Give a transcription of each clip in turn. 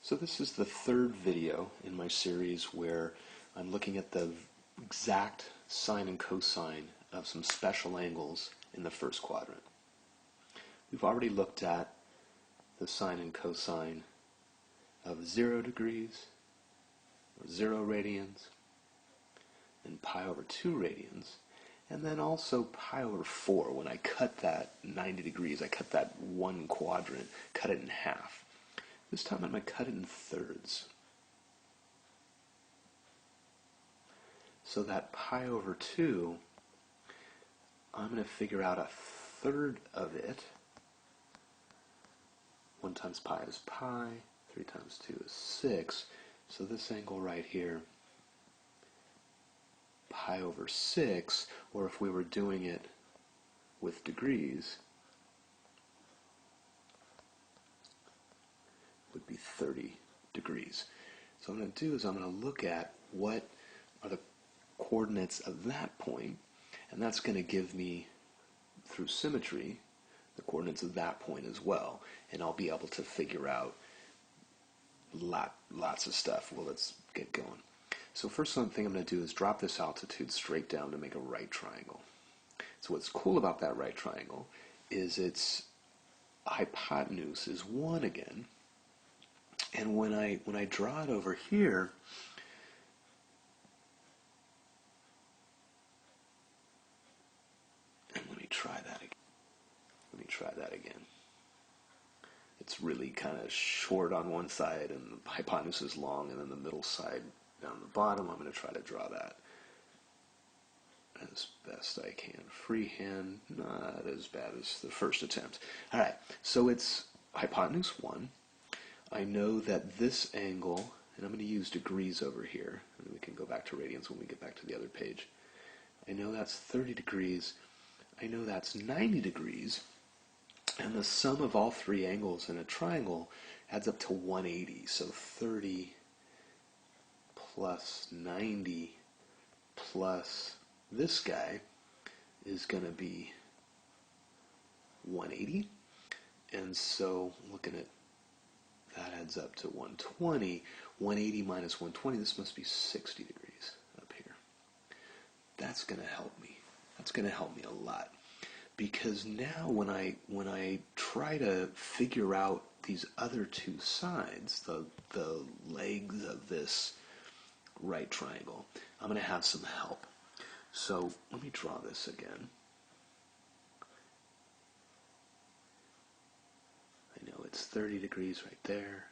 So this is the third video in my series where I'm looking at the exact sine and cosine of some special angles in the first quadrant. We've already looked at the sine and cosine of 0 degrees, or 0 radians, and pi over 2 radians, and then also pi over 4. When I cut that 90 degrees, I cut that one quadrant, cut it in half. This time I'm going to cut it in thirds. So that pi over 2, I'm going to figure out a third of it. 1 times pi is pi, 3 times 2 is 6. So this angle right here, pi over 6, or if we were doing it with degrees, would be 30 degrees. So what I'm going to do is I'm going to look at what are the coordinates of that point, and that's going to give me, through symmetry, the coordinates of that point as well, and I'll be able to figure out lots of stuff. Well, let's get going. So first thing I'm going to do is drop this altitude straight down to make a right triangle. So what's cool about that right triangle is its hypotenuse is 1 again, and when I draw it over here, and let me try that again. It's really kind of short on one side, and the hypotenuse is long, and then the middle side down the bottom. I'm going to try to draw that as best I can. Freehand, not as bad as the first attempt. All right, so it's hypotenuse 1. I know that this angle, and I'm going to use degrees over here, and we can go back to radians when we get back to the other page. I know that's 30 degrees. I know that's 90 degrees. And the sum of all three angles in a triangle adds up to 180. So 30 plus 90 plus this guy is going to be 180. And so looking at that adds up to 120. 180 minus 120, this must be 60 degrees up here. That's going to help me. That's going to help me a lot. Because now when I try to figure out these other two sides, the legs of this right triangle, I'm going to have some help. So let me draw this again. I know it's 30 degrees right there.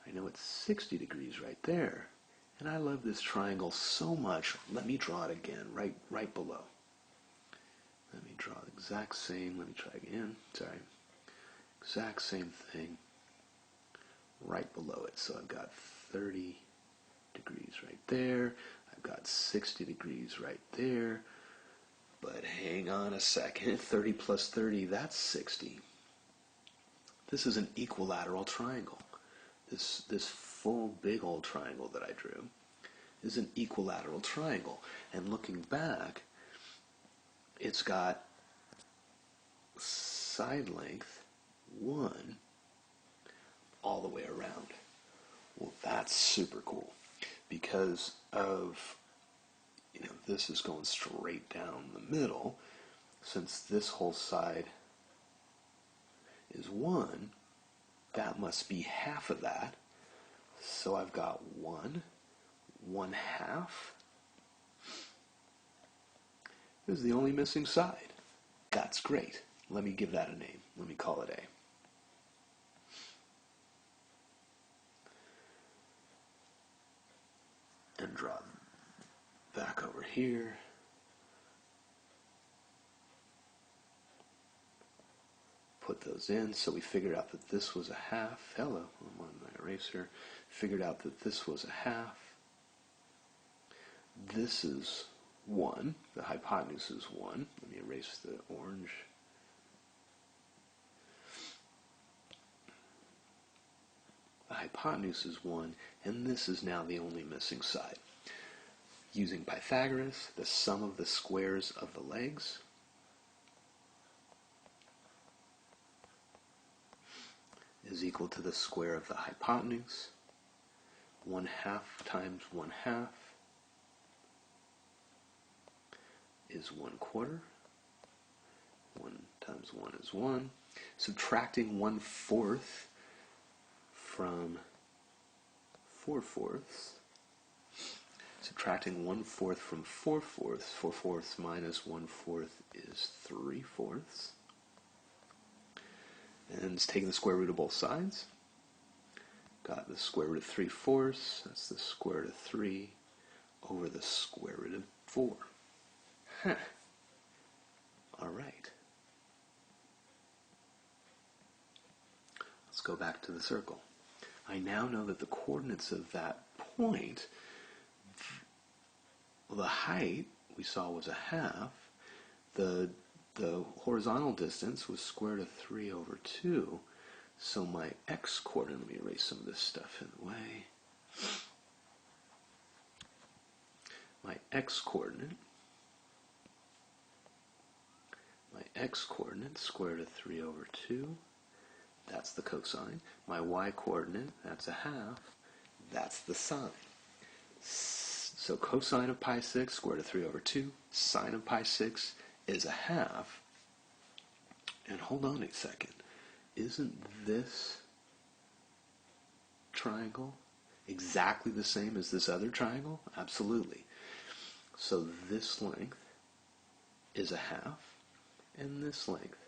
I know it's 60 degrees right there. And I love this triangle so much. Let me draw it again, right below. Let me draw the exact same, let me try again, sorry. Exact same thing right below it. So I've got 30 degrees right there. I've got 60 degrees right there. But hang on a second, 30 plus 30, that's 60. This is an equilateral triangle. This full big old triangle that I drew is an equilateral triangle. And looking back, it's got side length 1 all the way around. Well, that's super cool because of, this is going straight down the middle. Since this whole side is 1, that must be half of that. So I've got 1 half. This is the only missing side. That's great. Let me give that a name. Let me call it A. And draw back over here. Put those in. So we figured out that this was a half. Hello, I'm on my eraser. Figured out that this was a half. This is 1. The hypotenuse is 1. Let me erase the orange. The hypotenuse is 1, and this is now the only missing side. Using Pythagoras, the sum of the squares of the legs is equal to the square of the hypotenuse. 1/2 times 1/2 is 1/4. 1 times 1 is 1. Subtracting 1/4 from 4/4. Subtracting 1/4 from 4/4. 4/4 minus 1/4 is 3/4. And it's taking the square root of both sides. Got the square root of 3/4. That's the square root of 3 over the square root of 4. Huh. All right. Let's go back to the circle. I now know that the coordinates of that point, well, the height we saw was 1/2. The horizontal distance was square root of 3 over 2. So my x-coordinate, let me erase some of this stuff in the way. My x-coordinate, square root of 3 over 2. That's the cosine. My y-coordinate, that's 1/2. That's the sine. So cosine of pi 6, square root of 3 over 2. Sine of pi 6 is 1/2. And hold on a second. Isn't this triangle exactly the same as this other triangle? Absolutely. So this length is 1/2, and this length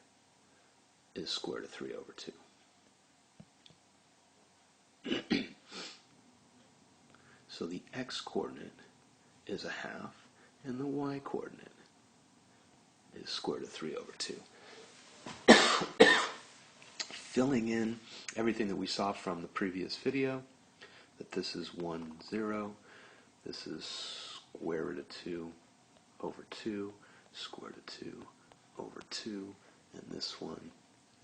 is square root of 3 over 2. So the x-coordinate is 1/2, and the y-coordinate is square root of 3 over 2. Filling in everything that we saw from the previous video, that this is 1, 0, this is square root of 2 over 2, square root of 2 over 2, and this one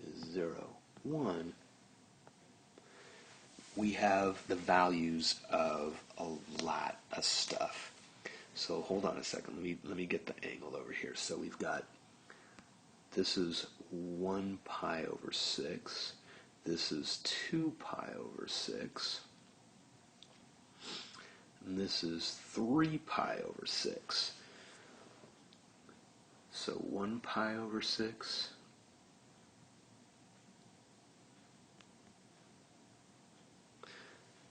is 0, 1. We have the values of a lot of stuff. So hold on a second. Let me get the angle over here. So we've got, this is 1 pi over 6. This is 2 pi over 6. And this is 3 pi over 6. So 1 pi over 6.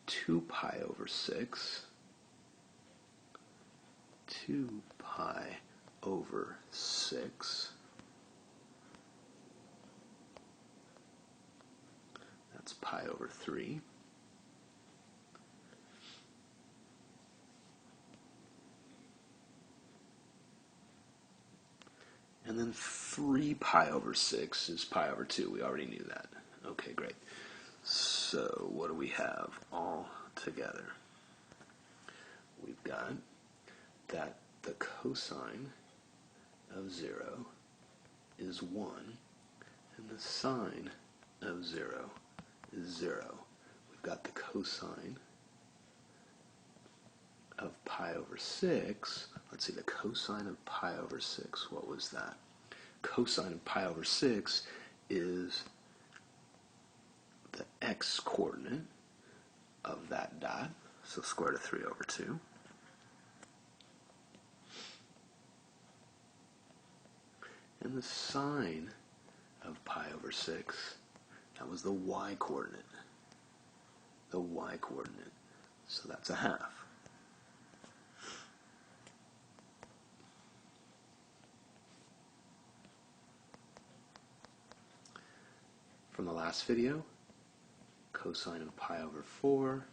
2 pi over 6, 2 pi over 6, that's pi over 3, and then 3 pi over 6 is pi over 2. We already knew that. Okay, great. So what do we have all together? We've got that the cosine of 0 is 1, and the sine of 0 is 0. We've got the cosine of pi over 6. Let's see, the cosine of pi over 6, what was that? Cosine of pi over 6 is the x-coordinate of that dot, so square root of 3 over 2. And the sine of pi over 6, that was the y-coordinate. The y-coordinate, so that's 1/2. From the last video, cosine of pi over 4,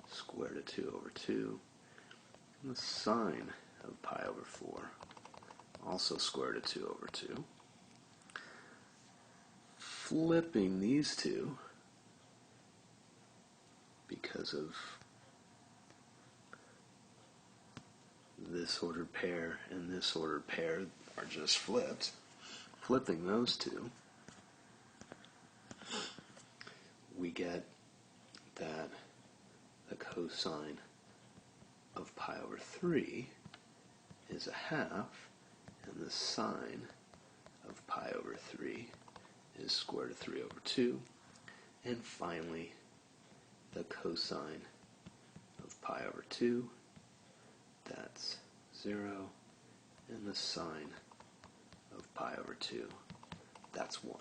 square root of 2 over 2, and the sine of pi over 4, also square root of 2 over 2. Flipping these two, because of this ordered pair and this ordered pair are just flipped. Flipping those two, we get that the cosine of pi over 3 is 1/2, and the sine of pi over 3 is square root of 3 over 2. And finally, the cosine of pi over 2, that's 0, and the sine of pi over 2, that's 1.